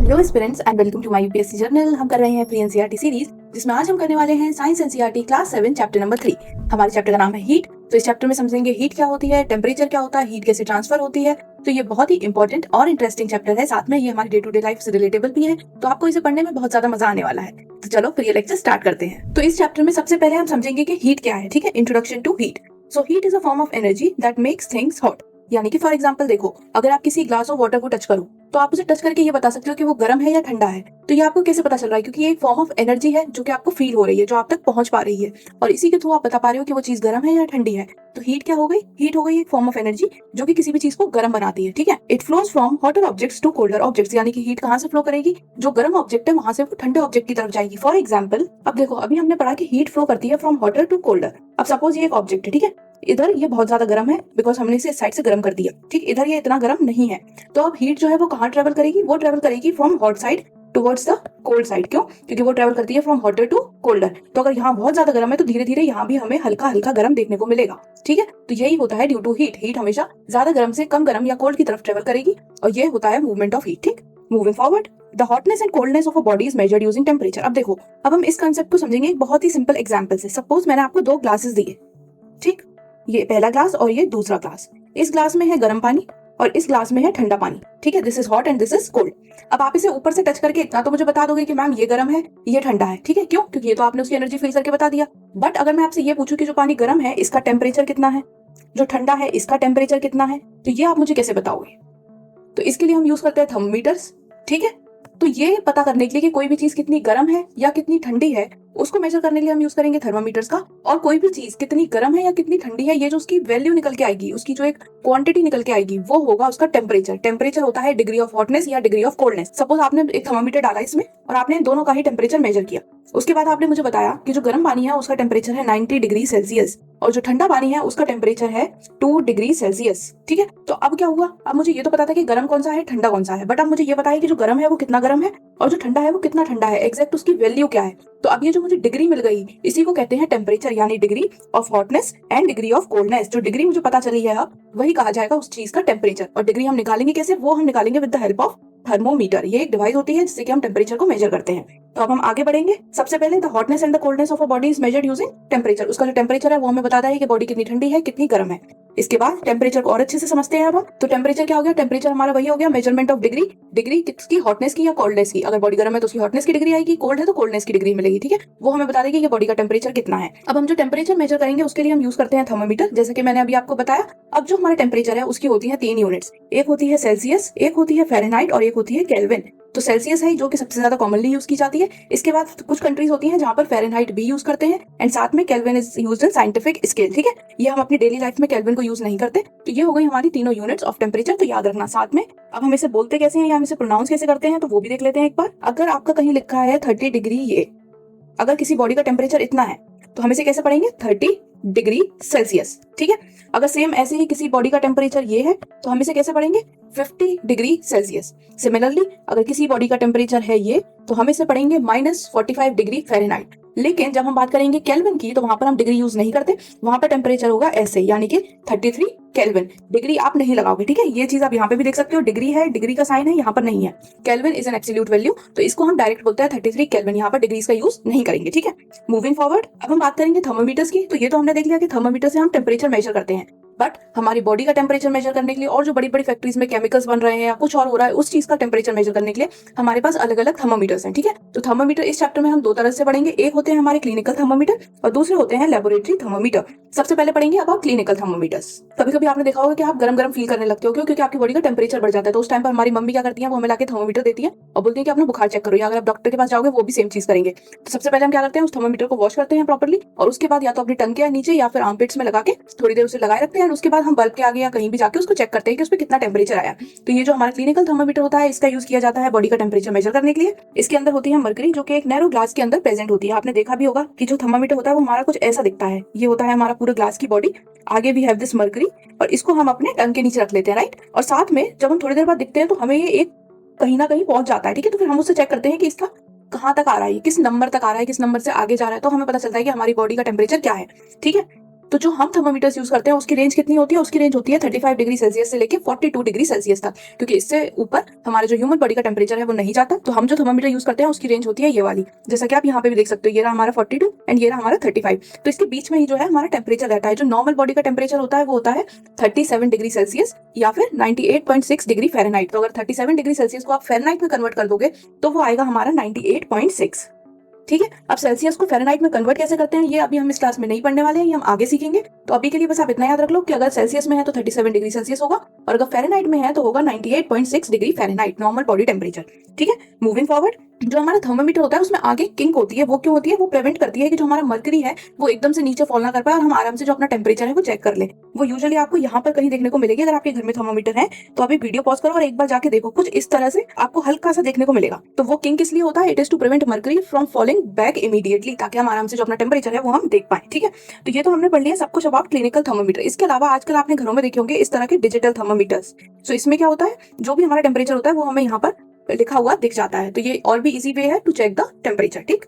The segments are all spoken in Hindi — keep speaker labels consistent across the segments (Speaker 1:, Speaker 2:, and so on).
Speaker 1: Hello aspirants and welcome to my UPSC journal. हम कर रहे हैं प्री एनसीईआरटी सीरीज, जिसमें आज हम करने वाले हैं science NCERT class 7 chapter number 3। हमारे चैप्टर का नाम है हीट। तो इस चैप्टर में समझेंगे हीट क्या होती है, टेम्परेचर क्या होता है, हीट कैसे ट्रांसफर होती है। तो ये बहुत ही इंपॉर्टेंट और इंटरेस्टिंग चैप्टर है, साथ में ये हमारी डे टू डे लाइफ से रिलेटेबल भी है। तो आपको इसे पढ़ने में बहुत ज्यादा मजा आने वाला है। तो चलो फिर ये लेक्चर स्टार्ट करते हैं। तो इस चैप्टर में सबसे पहले हम समझेंगे कि हीट क्या है। ठीक है, introduction to heat. So heat is a form of energy that makes things hot. यानी कि फॉर एग्जाम्पल देखो, अगर आप किसी ग्लास ऑफ वाटर को टच करो तो आप उसे टच करके ये बता सकते हो कि वो गर्म है या ठंडा है। तो ये आपको कैसे पता चल रहा है? क्योंकि ये एक फॉर्म ऑफ एनर्जी है जो कि आपको फील हो रही है, जो आप तक पहुंच पा रही है, और इसी के थ्रू आप बता पा रहे हो कि वो चीज गर्म है या ठंडी है। तो हीट क्या हो गई? हीट हो गई एक फॉर्म ऑफ एनर्जी जो कि किसी भी चीज को गर्म बनाती है। ठीक है, it flows from hotter objects to colder objects. यानी कि हीट कहाँ से फ्लो करेगी? जो गर्म ऑब्जेक्ट है वहां से वो ठंडे ऑब्जेक्ट की तरफ जाएगी। फॉर एग्जाम्पल, अब देखो, अभी हमने पढ़ा कि हीट फ्लो करती है फ्रॉम हॉटर टू कोल्डर। अब सपोज ये एक ऑब्जेक्ट है, ठीक है, इधर ये बहुत ज्यादा गर्म है बिकॉज हमने इसे इस साइड से गर्म कर दिया। ठीक, इधर ये इतना गर्म नहीं है। तो अब हीट जो है वो कहाँ ट्रेवल करेगी? वो ट्रेवल करेगी from hot side towards the cold side. क्यों? क्योंकि वो ट्रेवल करती है फ्रॉम हॉटर टू कोल्डर। तो अगर यहाँ बहुत ज्यादा गर्म है तो धीरे धीरे यहाँ भी हमें हल्का हल्का गर्म देखने को मिलेगा। ठीक है, तो यही होता है ड्यू टू हीट। हीट हमेशा ज्यादा गर्म से कम गर्म या कोल्ड की तरफ ट्रेवल करेगी, और ये होता है मूवमेंट ऑफ हीट। ठीक, moving forward, the hotness and coldness of a body is measured using temperature. अब देखो, अब हम इस कंसेप्ट को समझेंगे एक बहुत ही सिंपल एग्जाम्पल से। सपोज मैंने आपको दो ग्लासेस दिए, ठीक, ये पहला ग्लास और ये दूसरा ग्लास। इस ग्लास में है गर्म पानी और इस ग्लास में है ठंडा पानी। ठीक है, this is hot and this is cold. अब आप इसे ऊपर से टच करके इतना तो मुझे बता दोगे कि मैम ये गर्म है ये ठंडा है। ठीक है, क्यों? क्योंकि ये तो आपने उसकी एनर्जी फील करके बता दिया। बट अगर मैं आपसे ये पूछूं कि जो पानी गर्म है इसका टेम्परेचर कितना है, जो ठंडा है इसका टेम्परेचर कितना है, तो ये आप मुझे कैसे बताओगे? तो इसके लिए हम यूज करते हैं थर्मोमीटर्स। ठीक है, तो ये पता करने के लिए कि कोई भी चीज कितनी गर्म है या कितनी ठंडी है, उसको मेजर करने के लिए हम यूज करेंगे थर्मोमीटर्स का। और कोई भी चीज कितनी गर्म है या कितनी ठंडी है, ये जो उसकी वैल्यू निकल के आएगी, उसकी जो एक क्वांटिटी निकल के आएगी, वो होगा उसका टेम्परेचर। टेम्परेचर होता है डिग्री ऑफ हॉटनेस या डिग्री ऑफ कोल्डनेस। सपोज आपने एक थर्मोमीटर डाला इसमें और आपने इन दोनों का ही टेम्परेचर मेजर किया। उसके बाद आपने मुझे बताया कि जो गर्म पानी है उसका टेम्परेचर है 90 डिग्री सेल्सियस और जो ठंडा पानी है उसका टेम्परेचर है 2 डिग्री सेल्सियस। ठीक है, तो अब क्या हुआ? अब मुझे ये तो पता था कि गर्म कौन सा है ठंडा कौन सा है, बट अब मुझे ये बताया कि जो गर्म है वो कितना गर्म है और जो ठंडा है वो कितना ठंडा है, एग्जैक्ट उसकी वैल्यू क्या है। तो अब ये जो मुझे डिग्री मिल गई, इसी को कहते हैं टेम्परेचर, यानी degree of hotness and degree of coldness. जो डिग्री मुझे पता चली है अब, वही कहा जाएगा उस चीज का टेम्परेचर। और डिग्री हम निकालेंगे कैसे? वो हम निकालेंगे with the help of thermometer. ये एक डिवाइस होती है जिससे कि हम टेम्परेचर को मेजर करते हैं। तो अब हम आगे बढ़ेंगे। सबसे पहले the hotness and the coldness of a body is measured using temperature. उसका जो टेम्परेचर है वो हमें बताता है कि बॉडी कितनी ठंडी है कितनी गर्म है। इसके बाद टेम्परेचर को और अच्छे से समझते हैं अब हम। तो टेम्परेचर क्या हो गया? टेम्परेचर हमारा वही हो गया मेजरमेंट ऑफ डिग्री। डिग्री किसकी? हॉटनेस की या कोल्डनेस की। अगर बॉडी गर्म है तो उसकी हॉटनेस की डिग्री आएगी, कोल्ड है तो कोल्डनेस की डिग्री मिलेगी। ठीक है, वो हमें बता देगी कि बॉडी का टेम्परेचर कितना है। अब हम जो टेम्परेचर मेजर करेंगे उसके लिए हम यूज करते हैं थर्मोमीटर, जैसे कि मैंने अभी आपको बताया। अब जो हमारा टेम्परेचर है उसकी होती है 3 यूनिट्स। एक होती है सेल्सियस, एक होती है फ़ारेनहाइट और एक होती है केल्विन। तो सेल्सियस है जो कि सबसे ज्यादा कॉमनली यूज की जाती है। इसके बाद कुछ कंट्रीज होती हैं जहां पर फ़ारेनहाइट भी यूज करते हैं, एंड साथ में kelvin is used in scientific scale. ठीक है, ये हम अपनी डेली लाइफ में केल्विन को यूज नहीं करते। तो ये हो गई हमारी तीनों यूनिट्स ऑफ टेम्परेचर, तो याद रखना साथ में। अब हम इसे बोलते कैसे हैं या हम इसे प्रोनाउंस कैसे करते हैं, तो वो भी देख लेते हैं एक बार। अगर आपका कहीं लिखा है 30 डिग्री, ये अगर किसी बॉडी का टेम्परेचर इतना है तो हम इसे कैसे पढ़ेंगे? 30 डिग्री सेल्सियस। ठीक है, अगर सेम ऐसे ही किसी बॉडी का टेम्परेचर ये है तो हम इसे कैसे पढ़ेंगे? 50 डिग्री सेल्सियस। सिमिलरली अगर किसी बॉडी का टेम्परेचर है ये, तो हम इसे पढ़ेंगे -45 डिग्री फ़ारेनहाइट। लेकिन जब हम बात करेंगे केल्विन की, तो वहां पर हम डिग्री यूज नहीं करते, वहां पर टेम्परेचर होगा ऐसे, यानी कि 33 केल्विन। डिग्री आप नहीं लगाओगे। ठीक है, ये चीज आप यहाँ पे भी देख सकते हो, डिग्री है, डिग्री का साइन है, यहाँ पर नहीं है। Kelvin is an absolute value, तो इसको हम डायरेक्ट बोलते हैं 33 केल्विन, यहाँ पर डिग्रीज का यूज नहीं करेंगे। ठीक है, मूविंग फॉरवर्ड, अब हम बात करेंगे थर्मोमीटर्स की। तो ये तो हमने देख लिया कि थर्मोमीटर से हम टेम्परेचर मेजर करते हैं, बट हमारी बॉडी का टेम्परेचर मेजर करने के लिए और जो बड़ी बड़ी फैक्ट्रीज में केमिकल्स बन रहे हैं या कुछ और हो रहा है, उस चीज का टेम्परेचर मेजर करने के लिए हमारे पास अलग अलग थर्मोमीटर्स हैं। ठीक है, तो थर्मोमीटर इस चैप्टर में हम दो तरह से पढ़ेंगे। एक होते हैं हमारे क्लिनिकल थर्मोमीटर और दूसरे होते हैं लेबोरेटरी थर्मोमीटर। सबसे पहले पढ़ेंगे अब आप क्लिनिकल थर्मोमीटर्स। कभी कभी आपने देखा होगा कि आप गरम गरम फील करने लगते हो, क्यों? क्योंकि आपकी बॉडी का टेम्परेचर बढ़ जाता है। तो उस टाइम पर हमारी मम्मी क्या करती है, वो हमें लाके थर्मोमीटर देती है और बोलती है कि अपना बुखार चेक करो, या अगर आप डॉक्टर के पास जाओगे वो भी सेम चीज करेंगे। तो सबसे पहले हम क्या करते हैं, उस थर्मोमीटर को वॉश करते हैं प्रॉपर्ली, और उसके बाद या तो अपनी टंग के नीचे या फिर आर्मपिट्स में लगा के थोड़ी देर उसे लगाए रखते हैं। उसके बाद हम बल्ब के आगे या कहीं भी जाके उसको चेक करते हैं कि उसमें कितना टेम्परेचर आया। तो ये जो हमारा क्लिनिकल थर्मोमीटर होता है, इसका यूज किया जाता है बॉडी का टेम्परेचर मेजर करने के लिए। इसके अंदर होती है मरकरी, जो कि एक नैरो ग्लास के अंदर प्रेजेंट होती है। आपने देखा भी होगा कि जो थर्मोमीटर होता है वो हमारा कुछ ऐसा दिखता है। ये होता है हमारा पूरा ग्लास की बॉडी, आगे भी हैव दिस मरकरी, और इसको हम अपने टंग के नीचे रख लेते हैं, राइट। और साथ में जब हम थोड़ी देर बाद दिखते हैं तो हमें ये एक कहीं ना कहीं पहुंच जाता है। ठीक है, तो फिर हम उससे चेक करते हैं कि इसका कहाँ तक आ रहा है, किस नंबर तक आ रहा है, किस नंबर से आगे जा रहा है, तो हमें पता चलता है कि हमारी बॉडी का टेम्परेचर क्या है। ठीक है, तो जो हम थर्मोमीटर्स यूज करते हैं उसकी रेंज कितनी होती है, उसकी रेंज होती है 35 डिग्री सेल्सियस से लेके 42 डिग्री सेल्सियस तक, क्योंकि इससे ऊपर हमारे जो ह्यूमन बॉडी का टेम्परेचर है वो नहीं जाता। तो हम जो थर्मोमीटर यूज करते हैं उसकी रेंज होती है ये वाली, जैसा कि आप यहाँ पे भी देख सकते हो, ये रहा हमारा 42 एंड ये रहा हमारा 35। तो इसके बीच में ही जो है हमारा टेम्परेचर रहता है। जो नॉर्मल बॉडी का टेम्परेचर होता है वो होता है 37 डिग्री सेल्सियस या फिर 98.6 डिग्री फ़ारेनहाइट। तो अगर 37 डिग्री सेल्सियस को आप फ़ारेनहाइट में कन्वर्ट कर दोगे तो वो आएगा हमारा 98.6। ठीक है, अब सेल्सियस को फ़ारेनहाइट में कन्वर्ट कैसे करते हैं ये अभी हम इस क्लास में नहीं पढ़ने वाले हैं, ये हम आगे सीखेंगे। तो अभी के लिए बस आप इतना याद रख लो कि अगर सेल्सियस में है तो 37 डिग्री सेल्सियस होगा, और अगर फ़ारेनहाइट में है तो होगा 98.6 degree Fahrenheit, normal body temperature. ठीक है, मूविंग फॉरवर्ड, जो हमारा थर्मोमीटर होता है उसमें आगे किंक होती है। वो क्यों होती है? वो प्रिवेंट करती है कि जो हमारा मर्करी है वो एकदम से नीचे फॉल ना कर पाए और हम आराम से जो अपना टेम्परेचर है वो चेक कर ले। वो यूजुअली आपको यहाँ पर कहीं देखने को मिलेगी। अगर आपके घर में थर्मोमीटर है तो अभी वीडियो पॉज करो और एक बार जाके देखो, कुछ इस तरह से आपको हल्का सा देखने को मिलेगा। तो वो किंक इसलिए होता है, it is to prevent mercury from falling back immediately, ताकि हम आराम से जो अपना टेम्परेचर है वो हम देख पाए। ठीक है, तो ये तो हमने पढ़ लिया सब कुछ अबाउट क्लिनिकल थर्मोमीटर। इसके अलावा आजकल आपने घरों में देखे होंगे इस तरह के डिजिटल थर्मोमीटर्स। सो इसमें क्या होता है, जो भी हमारा टेम्परेचर होता है वो हमें यहाँ पर लिखा हुआ दिख जाता है। तो ये और भी इजी वे है टू चेक द टेम्परेचर। ठीक,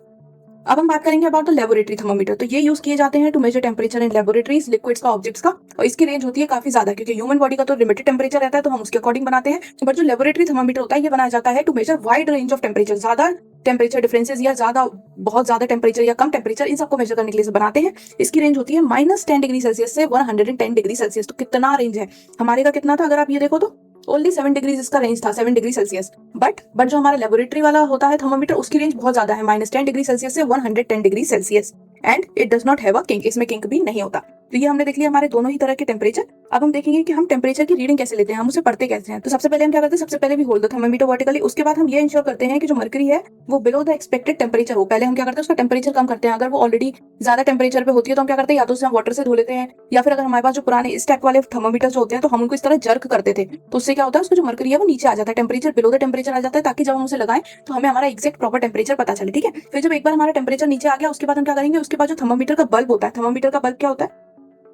Speaker 1: अब हम बात करेंगे अबाउट द लेबोरेटरी थर्मोमीटर। तो ये यूज किए जाते हैं to measure temperature in laboratories, liquids का, ऑब्जेक्ट्स का, और इसकी रेंज होती है काफी ज्यादा, क्योंकि ह्यूमन बॉडी का तो लिमिटेड टेम्परेचर रहता है तो हम उसके अकॉर्डिंग बनाते हैं। बट जो लेबोरेटरी थर्मोमीटर होता है ये बनाया जाता है to measure wide range of temperature, ज्यादा टेम्परेचर डिफरेंसेस या ज्यादा बहुत ज्यादा टेम्परेचर या कम टेम्परेचर, इन सबको मेजर करने के लिए बनाते हैं। इसकी रेंज होती है -10 डिग्री सेल्सियस से 110 डिग्री सेल्सियस। तो कितना रेंज है, हमारे का कितना था अगर आप ये देखो तो ओनली 7 डिग्रीज इसका रेंज था, 7 डिग्री सेल्सियस। बट जो हमारा लेबोरेटरी वाला होता है थर्मोमीटर उसकी रेंज बहुत ज्यादा है, -10 डिग्री सेल्सियस से 110 degree Celsius, and it does not have a kink, इसमें किंक भी नहीं होता। तो ये हमने देख लिया हमारे दोनों ही तरह के टेम्परेचर। अब हम देखेंगे कि हम टेम्परेचर की रीडिंग कैसे लेते हैं, हम उसे पढ़ते कैसे हैं। तो सबसे पहले हम क्या करते हैं, सबसे पहले भी होल्ड द थर्मोमीटर वर्टिकली। उसके बाद हम ये इंश्योर करते हैं कि जो मर्करी है वो बिलो द एक्सपेक्टेड टेम्परेचर हो। पहले हम क्या करते हैं, उसका टेम्परेचर कम करते हैं। अगर वो ऑलरेडी ज्यादा टेम्परेचर पे होती है तो हम क्या करते हैं, या तो उसे हम वाटर से धो लेते हैं, या फिर अगर हमारे पास जो पुराने इस टाइप वाले थर्मोमीटर जो होते हैं तो हम उनको इस तरह जर्क करते थे। तो उससे क्या होता है, उसका जो मर्करी है वो नीचे आ जाता है, टेम्परेचर बिलो द टेम्परेचर आ जाता है, ताकि जब हम उसे लगाएं तो हमें हमारा एग्जैक्ट प्रॉपर टेम्परेचर पता चले। ठीक है, फिर जब एक बार हमारा टेम्परेचर नीचे आ गया उसके बाद हम क्या करेंगे, उसके बाद जो थर्मोमीटर का बल्ब होता है, थर्मोमीटर का बल्ब क्या होता है,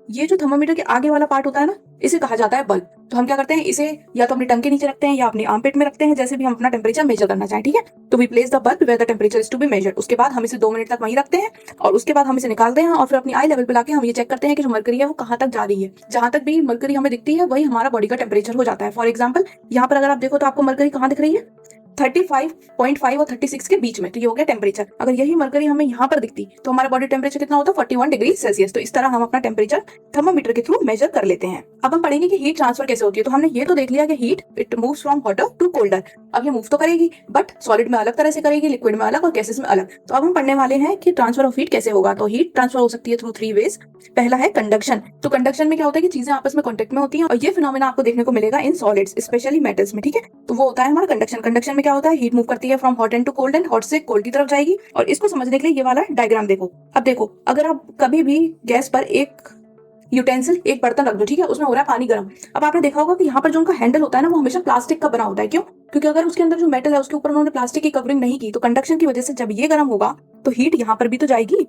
Speaker 1: ये जो थर्मोमीटर के आगे वाला पार्ट होता है ना, इसे कहा जाता है बल्ब। तो हम क्या करते हैं, इसे या तो अपनी टंग के नीचे रखते हैं या अपनी आर्मपिट में रखते हैं, जैसे भी हम अपना टेम्परेचर मेजर करना चाहें। ठीक है, तो we place the bulb where the temperature is to be measured. उसके बाद हम इसे 2 मिनट तक वहीं रखते हैं और उसके बाद हम इसे निकालते हैं और फिर अपनी आई लेवल पे लाके हम ये चेक करते हैं कि जो मर्करी है वो कहाँ तक जा रही है। जहां तक भी मर्करी हमें दिखती है वही हमारा बॉडी का टेम्परेचर हो जाता है। फॉर एग्जाम्पल यहाँ पर अगर आप देखो तो आपको मर्करी कहाँ दिख रही है, 35.5 और 36 के बीच में। तो ये हो गया टेम्परेचर। अगर यही मर्करी हमें यहाँ पर दिखती तो हमारा बॉडी टेम्परेचर कितना होता, 41 डिग्री सेल्सियस। तो इस तरह हम अपना टेम्परेचर थर्मोमीटर के थ्रू मेजर कर लेते हैं। अब हम पढ़ेंगे कि हीट ट्रांसफर कैसे होती है। तो हमने ये तो देख लिया कि heat it moves from hotter to colder. अब ये मूव तो करेगी बट सॉलिड में अलग तरह से करेगी, लिक्विड में अलग और गैसेस में अलग। तो अब हम पढ़ने वाले हैं कि ट्रांसफर ऑफ हीट कैसे होगा। तो हीट ट्रांसफर हो सकती है थ्रू 3 वेज। पहला है कंडक्शन। तो कंडक्शन में क्या होता है कि चीजें आपस में कॉन्टेक्ट में होती हैं और ये फिनोमेना आपको देखने को मिलेगा इन सॉलिड्स, स्पेशली मेटल्स में। ठीक है, तो वो होता है हमारा कंडक्शन। कंडक्शन में क्या होता है, हीट मूव करती है from hot end to cold end hot से कोल्ड की तरफ जाएगी। और इसको समझने के लिए ये वाला डायग्राम देखो। अब देखो, अगर आप कभी भी गैस पर एक यूटेंसिल, एक बर्तन रख दो, ठीक है, उसमें हो रहा है पानी गर्म। अब आपने देखा होगा कि यहाँ पर जो उनका हैंडल होता है ना वो हमेशा प्लास्टिक का बना होता है। क्यों? क्योंकि अगर उसके अंदर जो मेटल है उसके ऊपर उन्होंने प्लास्टिक की कवरिंग नहीं की तो कंडक्शन की वजह से जब ये गर्म होगा तो हीट यहाँ पर भी तो जाएगी।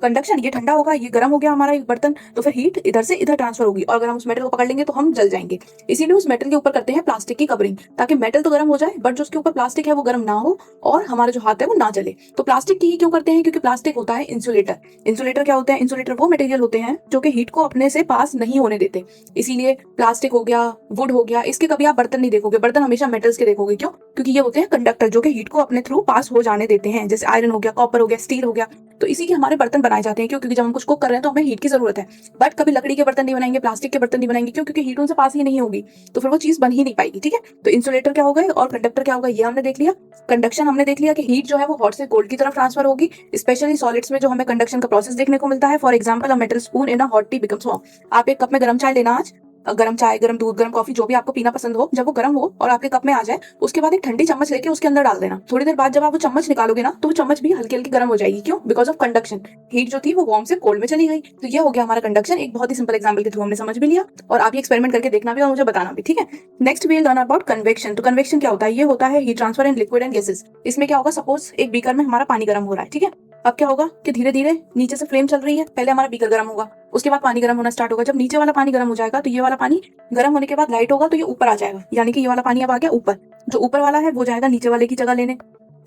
Speaker 1: कंडक्शन, ये ठंडा होगा, ये गर्म हो गया हमारा एक बर्तन, तो फिर हीट इधर से इधर ट्रांसफर होगी और अगर हम उस मेटल को पकड़ लेंगे तो हम जल जाएंगे। इसीलिए उस मेटल के ऊपर करते हैं प्लास्टिक की कवरिंग, ताकि मेटल तो गर्म हो जाए बट जो उसके ऊपर प्लास्टिक है वो गर्म ना हो और हमारा जो हाथ है वो ना जले। तो प्लास्टिक की ही क्यों करते हैं, क्योंकि प्लास्टिक होता है इंसुलेटर। इंसुलेटर क्या होते हैं, इंसुलेटर वो मटेरियल होते हैं जो कि हीट को अपने से पास नहीं होने देते। इसीलिए प्लास्टिक हो गया, वुड हो गया, इसके कभी आप बर्तन नहीं देखोगे, बर्तन हमेशा मेटल्स के देखोगे। क्यों? क्योंकि ये होते हैं कंडक्टर जो कि हीट को अपने थ्रू पास हो जाने देते हैं, जैसे आयरन हो गया, कॉपर हो गया, स्टील हो गया। तो इसी के हमारे बर्तन बनाए जाते हैं। क्यों? क्योंकि जब हम कुछ कुक कर रहे हैं तो हमें हीट की जरूरत है। बट कभी लकड़ी के बर्तन नहीं बनाएंगे, प्लास्टिक के बर्तन नहीं बनाएंगे। क्यों? क्योंकि हीट उनसे पास ही नहीं होगी, तो फिर वो चीज बन ही नहीं पाएगी। ठीक है, तो इंसुलेटर क्या होगा और कंडक्टर क्या होगा ये हमने देख लिया। कंडक्शन हमने देख लिया कि हीट जो है वो हॉट से कोल्ड की तरफ ट्रांसफर होगी, स्पेशली सॉलिड्स में जो हमें कंडक्शन का प्रोसेस देखने को मिलता है। For example, a metal spoon in a hot T becomes warm. आप एक कप में गर्म चाय लेना, आज गर्म चाय, गर्म दूध, गर्म कॉफी, जो भी आपको पीना पसंद हो, जब वो गर्म हो और आपके कप में आ जाए उसके बाद एक ठंडी चम्मच लेके उसके अंदर डाल देना। थोड़ी देर बाद जब आप वो चम्मच निकालोगे ना तो वो चम्मच भी हल्की हल्की गर्म हो जाएगी। क्यों? Because of conduction. हीट जो थी वो वार्म से कोल्ड में चली गई। तो ये हो गया हमारा कंडक्शन। एक बहुत ही सिंपल एग्जाम्पल के थ्रू हमने समझ भी लिया और आप ये एक्सपेरिमेंट करके देखना भी और मुझे बताना भी। ठीक है, next we will learn about convection. तो कन्वेक्शन क्या होता है, ये होता है heat transfer in liquid and gases. इसमें क्या होगा, सपोज एक बीकर में हमारा पानी गर्म हो रहा है। ठीक है, अब क्या होगा कि धीरे धीरे नीचे से फ्लेम चल रही है, पहले हमारा बीकर गर्म होगा, उसके बाद पानी गर्म होना स्टार्ट होगा। जब नीचे वाला पानी गर्म हो जाएगा तो ये वाला पानी गर्म होने के बाद लाइट होगा तो ये ऊपर आ जाएगा, यानी कि ये वाला पानी अब आ गया ऊपर। जो ऊपर वाला है वो जाएगा नीचे वाले की जगह लेने।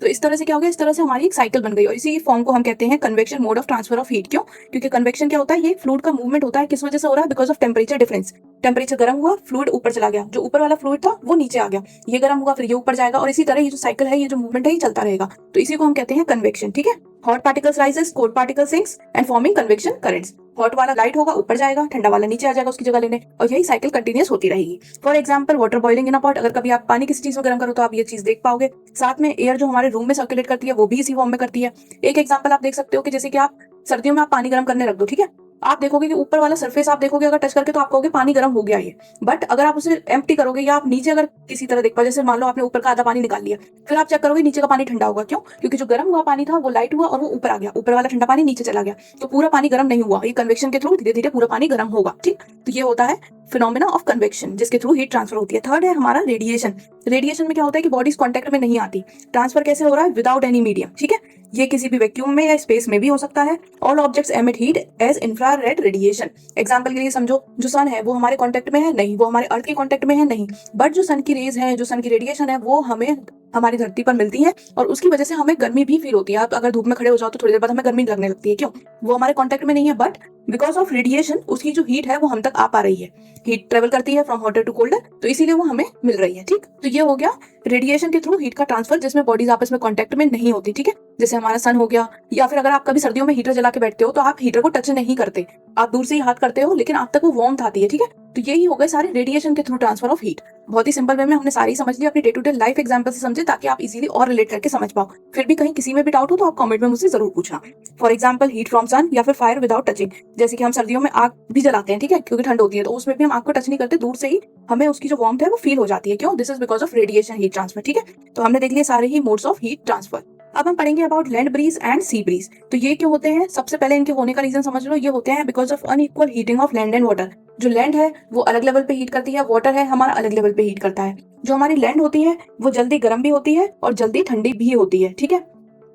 Speaker 1: तो इस तरह से क्या हो गया, इस तरह से हमारी एक साइकिल बन गई और इसी फॉर्म को हम कहते हैं convection mode of transfer of heat. क्यों? क्योंकि कन्वेक्शन क्या होता है, ये फ्लूइड का मूवमेंट होता है, किस वजह से हो रहा है, because of temperature difference. Temperature गर्म हुआ, फ्लूइड ऊपर चला गया, जो ऊपर वाला फ्लूइड था वो नीचे आ गया, ये गर्म हुआ फिर ये ऊपर जाएगा और इसी तरह ये जो साइकिल है, ये जो मूवमेंट है, ये चलता रहेगा। तो इसी को हम कहते हैं कन्वेक्शन। ठीक है, hot particles rises, cold particle sinks and forming convection currents. Hot वाला लाइट होगा, ऊपर जाएगा, ठंडा वाला नीचे आ जाएगा उसकी जगह लेने, और यही साइकिल कंटिन्यूस होती रहेगी। For example water boiling in a pot, अगर कभी आप पानी किसी चीज में गर्म करो तो आप ये चीज देख पाओगे। साथ में एयर जो हमारे रूम में सर्कुलेट करती है वो भी इसी फॉर्म में करती है। एक एग्जाम्पल आप देख सकते हो कि जैसे कि आप सर्दियों में आप पानी गर्म करने रख दो, ठीक है, आप देखोगे कि ऊपर वाला सरफेस आप देखोगे अगर टच करके तो आप कहोगे पानी गर्म हो गया ये, बट अगर आप उसे एम्प्टी करोगे या आप नीचे अगर किसी तरह देख पाओ, जैसे मान लो आपने ऊपर का आधा पानी निकाल लिया, फिर आप चेक करोगे नीचे का पानी ठंडा होगा। क्यों? क्योंकि जो गर्म हुआ पानी था वो लाइट हुआ और वो ऊपर आ गया, ऊपर वाला ठंडा पानी नीचे चला गया, तो पूरा पानी गर्म नहीं हुआ। ये कन्वेक्शन के थ्रू धीरे धीरे पूरा पानी गर्म होगा। ठीक, तो ये होता है फिनोमेना ऑफ कन्वेक्शन, जिसके थ्रू हीट ट्रांसफर होती है। थर्ड है हमारा रेडिएशन। रेडिएशन में क्या होता है कि बॉडीज कॉन्टेक्ट में नहीं आती, ट्रांसफर कैसे हो रहा है, विदाउट एनी मीडियम। ठीक है, ये किसी भी वैक्यूम में या स्पेस में भी हो सकता है। All objects emit heat as infrared radiation. Example के लिए समझो, जो सन है वो हमारे कांटेक्ट में है नहीं, वो हमारे अर्थ के कांटेक्ट में है नहीं, बट जो सन की रेज है, जो सन की रेडिएशन है, वो हमें हमारी धरती पर मिलती है और उसकी वजह से हमें गर्मी भी फील होती है। आप अगर धूप में खड़े हो जाओ तो थोड़ी देर बाद हमें गर्मी लगने लगती है। क्यों? वो हमारे कांटेक्ट में नहीं है, बट बिकॉज ऑफ रेडिएशन उसकी जो हीट है वो हम तक आ पा रही है, हीट ट्रेवल करती है फ्रॉम हॉटर टू कोल्डर, तो इसीलिए वो हमें मिल रही है। ठीक, तो ये हो गया रेडिएशन के थ्रू हीट का ट्रांसफर, जिसमें बॉडीज आपस में कांटेक्ट में नहीं होती। ठीक है, जैसे हमारा सन हो गया, या फिर अगर आप कभी सर्दियों में हीटर जला के बैठते हो तो आप हीटर को टच नहीं करते, आप दूर से ही हाथ करते हो, लेकिन आप तक वो वार्मथ आती है। ठीक है, तो यही हो गए सारे रेडिएशन के थ्रू ट्रांसफर ऑफ हीट। बहुत ही सिंपल वे में हमने सारी समझ ली, अपनी day to day life example से समझे ताकि आप इजीली और रिलेट करके समझ पाओ। फिर भी कहीं किसी में भी डाउट हो तो आप कमेंट में मुझसे जरूर पूछना। For example heat from sun या फिर फायर विदाउट टचिंग, जैसे कि हम सर्दियों में आग भी जलाते हैं, ठीक है, क्योंकि ठंड होती है, तो उसमें भी हम आग को टच नहीं करते, दूर से ही हमें उसकी जो वार्मथ है वो फील हो जाती है। क्यों? This is because of radiation heat transfer. ठीक है, तो हमने देख लिया सारे ही मोड्स ऑफ हीट ट्रांसफर। अब हम पढ़ेंगे about land breeze and sea breeze. तो ये क्यों होते हैं, सबसे पहले इनके होने का रीजन समझ लो। ये होते हैं because of unequal heating of land and water. जो लैंड है वो अलग लेवल पे हीट करती है, वाटर है हमारा अलग लेवल पे हीट करता है। जो हमारी लैंड होती है वो जल्दी गर्म भी होती है और जल्दी ठंडी भी होती है। ठीक है,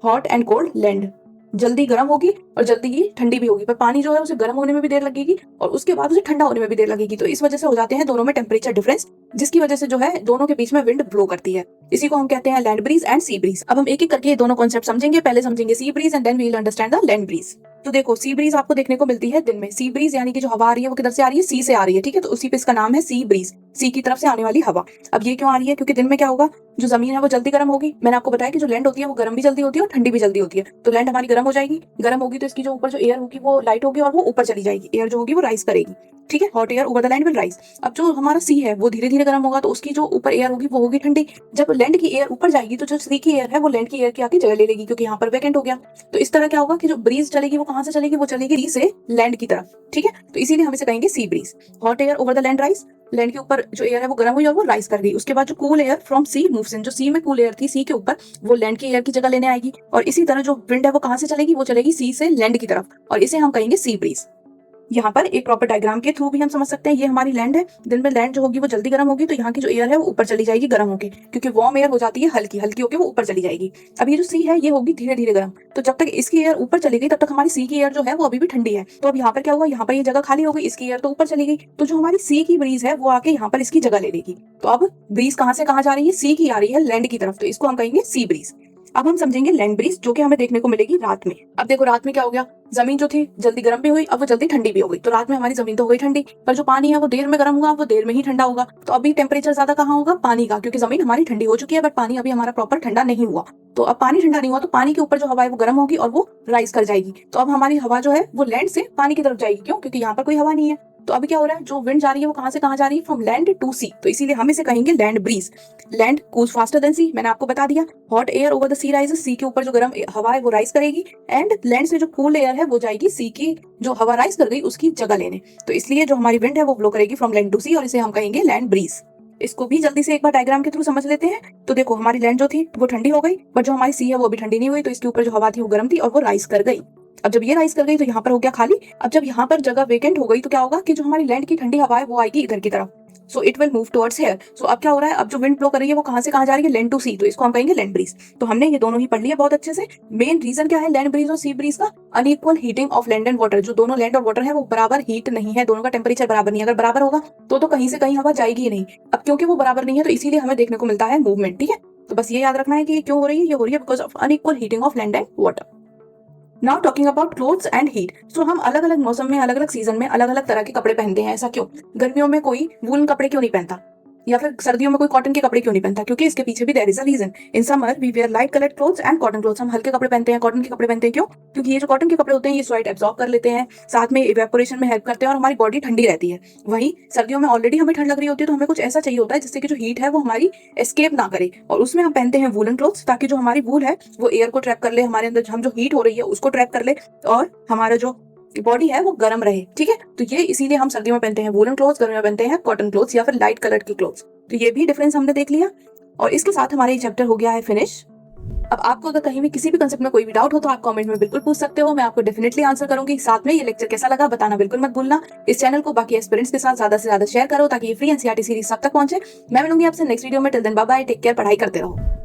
Speaker 1: हॉट एंड कोल्ड लैंड जल्दी गर्म होगी और जल्दी ही ठंडी भी होगी, पर पानी जो है उसे गर्म होने में भी देर लगेगी और उसके बाद उसे ठंडा होने में भी देर लगेगी। तो इस वजह से हो जाते हैं दोनों में टेम्परेचर डिफरेंस, जिसकी वजह से जो है दोनों के बीच में विंड ब्लो करती है। इसी को हम कहते हैं land breeze and sea breeze. अब हम एक एक करके ये दोनों कॉन्सेप्ट समझेंगे। पहले समझेंगे sea breeze and then we will understand the land breeze. तो देखो, सी ब्रीज आपको देखने को मिलती है दिन में। सी ब्रीज यानी कि जो हवा आ रही है वो किधर से आ रही है, सी से आ रही है। ठीक है, तो उसी पे इसका नाम है सी ब्रीज, सी की तरफ से आने वाली हवा। अब ये क्यों आ रही है? क्योंकि दिन में क्या होगा, जो जमीन है वो जल्दी गर्म होगी। मैंने आपको बताया कि जो लैंड होती है वो गर्म भी जल्दी होती है और ठंडी भी जल्दी होती है। तो लैंड हमारी गर्म हो जाएगी, गर्म होगी तो इसकी जो ऊपर जो एयर होगी वो लाइट होगी और वो ऊपर चली जाएगी, एयर जो होगी वो राइज करेगी। ठीक है, hot air over the land will rise. अब जो हमारा सी है वो धीरे धीरे गर्म होगा, तो उसकी जो ऊपर एयर होगी वो होगी ठंडी। जब लैंड की एयर ऊपर जाएगी तो जो सी की एयर है वो लैंड की एयर की आके जगह ले लेगी, क्योंकि यहाँ पर वैकेंट हो गया। तो इस तरह क्या होगा कि जो ब्रीज चलेगी वो कहाँ से चलेगी, वो चलेगी सी से लैंड की तरफ। ठीक है, तो इसीलिए हम इसे कहेंगे sea breeze. Hot air over the land rise, land के ऊपर जो एयर है वो गर्म हुई और वो राइज कर गई। उसके बाद जो cool air from sea moves in, जो सी में कूल एयर थी सी के ऊपर, वो लैंड की एयर की जगह लेने आएगी। और इसी तरह जो विंड है वो कहाँ से चलेगी, वो चलेगी सी से लैंड की तरफ, और इसे हम कहेंगे सी ब्रीज। यहाँ पर एक प्रॉपर डायग्राम के थ्रू भी हम समझ सकते हैं। ये हमारी लैंड है, दिन में लैंड जो होगी वो जल्दी गर्म होगी, तो यहाँ की जो एयर है वो ऊपर चली जाएगी गर्म होगी, क्योंकि वार्म एयर हो जाती है हल्की हल्की होकर वो ऊपर चली जाएगी। अब ये जो सी है ये होगी धीरे धीरे गर्म, तो जब तक इसकी एयर ऊपर चली गई तब तक हमारी सी की एयर जो है वो अभी भी ठंडी है। तो अब यहाँ पर क्या होगा, यहाँ पर ये जगह खाली हो गई, इसकी एयर तो ऊपर चली गई, तो जो हमारी सी की ब्रीज है वो आके यहाँ पर इसकी जगह ले लेगी। तो अब ब्रीज कहाँ से कहाँ जा रही है, सी की आ रही है लैंड की तरफ, तो इसको हम कहेंगे सी ब्रीज। अब हम समझेंगे लैंड ब्रीज, जो कि हमें देखने को मिलेगी रात में। अब देखो, रात में क्या हो गया, जमीन जो थी जल्दी गर्म भी हुई, अब वो जल्दी ठंडी भी हो गई। तो रात में हमारी जमीन तो हो गई ठंडी, पर जो पानी है वो देर में गर्म हुआ, वो देर में ही ठंडा होगा। तो अभी टेम्परेचर ज्यादा कहाँ होगा, पानी का, क्योंकि जमीन हमारी ठंडी हो चुकी है, बट पानी अभी हमारा प्रॉपर ठंडा नहीं हुआ। तो अब पानी ठंडा नहीं हुआ तो पानी के ऊपर जो हवा है वो गर्म होगी और वो राइज कर जाएगी। तो अब हमारी हवा जो है वो लैंड से पानी की तरफ जाएगी। क्यों? क्योंकि यहाँ पर कोई हवा नहीं है। तो अभी क्या हो रहा है, जो विंड जा रही है वो कहाँ से कहाँ जा रही है, फ्रॉम लैंड टू सी, तो इसीलिए हम इसे कहेंगे land breeze. Land cools faster than sea, मैंने आपको बता दिया। Hot air over the sea rises, sea के ऊपर जो गर्म हवा है वो राइज करेगी, एंड लैंड से जो कूल एयर है वो जाएगी सी की जो हवा राइज कर गई उसकी जगह लेने। तो इसलिए जो हमारी विंड है वो ब्लो करेगी फ्रॉम लैंड टू सी, और इसे हम कहेंगे लैंड ब्रीज। इसको भी जल्दी से एक बार डायग्राम के थ्रू समझ लेते हैं। तो देखो, हमारी लैंड जो थी वो ठंडी हो गई, बट जो हमारी सी है वो भी ठंडी नहीं हुई, तो इसके ऊपर जो हवा थी वो गर्म थी और वो राइज कर गई। अब जब ये राइज कर गई तो यहाँ पर हो गया खाली। अब जब यहाँ पर जगह वेकेंट हो गई तो क्या होगा कि जो हमारी लैंड की ठंडी हवा है वो आएगी इधर की तरफ, so it will move towards here. So अब क्या हो रहा है, अब जो विंड ब्लो कर रही है वो कहाँ से कहाँ जा रही है, लैंड टू सी, तो इसको हम कहेंगे लैंड ब्रीज। तो हमने ये दोनों ही पढ़ लिया बहुत अच्छे से। मेन रीजन क्या है लैंड ब्रीज और सी ब्रीज का, unequal heating of land and water. जो दोनों लैंड और वाटर है वो बराबर हीट नहीं है, दोनों का टेम्परेचर बराबर नहीं है। अगर बराबर होगा तो कहीं से कहीं हवा जाएगी ही नहीं। अब क्योंकि वो बराबर नहीं है तो इसीलिए हमें देखने को मिलता है मूवमेंट। ठीक है, तो बस ये याद रखना है कि ये क्यों हो रही है, ये हो रही है because of unequal heating of land and water. Now talking about clothes and heat. So हम अलग अलग मौसम में, अलग अलग सीजन में अलग अलग तरह के कपड़े पहनते हैं। ऐसा क्यों? गर्मियों में कोई वूलन कपड़े क्यों नहीं पहनता, या फिर सर्दियों में कोई कॉटन के कपड़े क्यों नहीं पहनता? क्योंकि इसके पीछे भी there is a reason. In summer we wear light coloured clothes and cotton clothes. हम हल्के कपड़े पहनते हैं, कॉटन के कपड़े पहनते हैं। क्यों? क्योंकि ये जो कॉटन के कपड़े होते हैं ये स्वेट एब्जॉर्ब कर लेते हैं, साथ में इवेपोरेशन में हेल्प करते हैं और हमारी बॉडी ठंडी रहती है। वहीं सर्दियों में ऑलरेडी हमें ठंड लग रही होती है, तो हमें कुछ ऐसा चाहिए होता है जिससे कि जो हीट है वो हमारी एस्केप ना करे, और उसमें हम पहनते हैं वूलन क्लोथ्स, ताकि जो हमारी वूल है वो एयर को ट्रैप कर ले, हमारे अंदर हम जो हीट हो रही है उसको ट्रैप कर ले, और हमारा जो बॉडी है वो गर्म रहे। ठीक है, तो ये इसीलिए हम सर्दियों में पहनते हैं वूलन क्लोथ्स, गर्मियों में पहनते हैं कॉटन क्लोथ्स या फिर लाइट कलर के क्लोथ्स। तो ये भी डिफरेंस हमने देख लिया, और इसके साथ हमारा ये चैप्टर हो गया है फिनिश। अब आपको अगर कहीं भी किसी भी कंसेप्ट में कोई भी डाउट हो तो आप कमेंट में बिल्कुल पूछ सकते हो, मैं आपको डेफिनेटली आंसर करूंगी। साथ में ये लेक्चर कैसा लगा बताना बिल्कुल मत भूलना। इस चैनल को बाकी एस्पिरेंट्स के साथ ज्यादा से ज्यादा शेयर करो ताकि ये फ्री एनसीईआरटी सीरीज सब तक पहुंचे। मैं मिलूंगी आपसे नेक्स्ट वीडियो में। Till then bye bye, take care, पढ़ाई करते रहो।